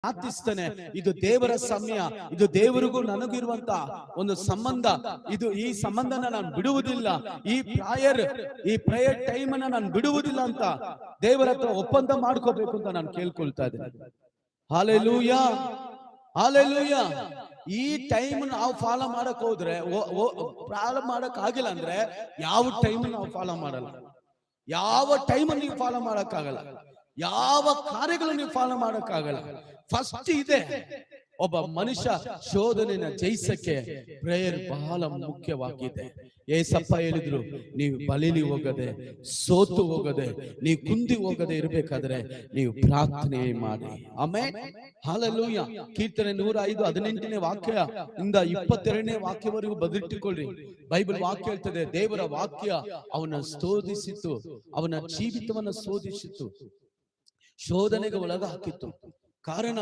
ಪ್ರಾರ್ಥಿಸ್ತಾನೆ. ಇದು ದೇವರ ಸಮಯ, ಇದು ದೇವರಿಗೂ ನನಗಿರುವಂತ ಒಂದು ಸಂಬಂಧ. ಈ ಸಂಬಂಧನ ನಾನು ಬಿಡುವುದಿಲ್ಲ, ಈ ಪ್ರೇಯರ್ ಟೈಮ್ ಅನ್ನ ನಾನು ಬಿಡುವುದಿಲ್ಲ ಅಂತ ದೇವರ ಹತ್ರ ಒಪ್ಪಂದ ಮಾಡ್ಕೋಬೇಕು ಅಂತ ನಾನು ಕೇಳ್ಕೊಳ್ತಾ ಇದ್ದೇನೆ. Hallelujah, hallelujah. ಈ ಟೈಮ್ ನಾವು ಫಾಲೋ ಮಾಡಕ್ ಹೋದ್ರೆ, ಫಾಲೋ ಮಾಡಕ್ ಆಗಿಲ್ಲ ಅಂದ್ರೆ ಯಾವ ಟೈಮ್ ನಾವು ಫಾಲೋ ಮಾಡಲ್ಲ, ಯಾವ ಟೈಮ್ ನೀವು ಫಾಲೋ ಮಾಡಕ್ ಆಗಲ್ಲ, ಯಾವ ಕಾರ್ಯಗಳು ನೀವು ಫಾಲೋ ಮಾಡಕ್ ಆಗಲ್ಲ. ಫಸ್ಟ್ ಇದೆ, ಒಬ್ಬ ಮನುಷ್ಯ ಶೋಧನೆನ ಜಯಿಸಕ್ಕೆ ಪ್ರೇಯರ್ ಬಹಳ ಮುಖ್ಯವಾಗಿದೆ. ಏಸಪ್ಪ ಹೇಳಿದ್ರು, ನೀವು ಬಲಿಲಿ ಹೋಗದೆ, ಸೋತು ಹೋಗದೆ, ನೀವು ಕುಂದಿ ಹೋಗದೆ ಇರಬೇಕಾದ್ರೆ ನೀವು ಪ್ರಾರ್ಥನೆ ಮಾಡಿ. Amen, hallelujah. ಕೀರ್ತನೆ 105:18 ವಾಕ್ಯ ಇಂದ 22ನೇ ವಾಕ್ಯವರೆಗೂ ಬದಿಟ್ಟುಕೊಳ್ಳಿ. ಬೈಬಲ್ ವಾಕ್ಯ ಹೇಳ್ತದೆ, ದೇವರ ವಾಕ್ಯ ಅವನ ಶೋಧಿಸಿತು, ಅವನ ಜೀವಿತವನ್ನ ಶೋಧಿಸಿತು, ಶೋಧನೆಗೆ ಒಳಗ ಹಾಕಿತ್ತು. ಕಾರಣ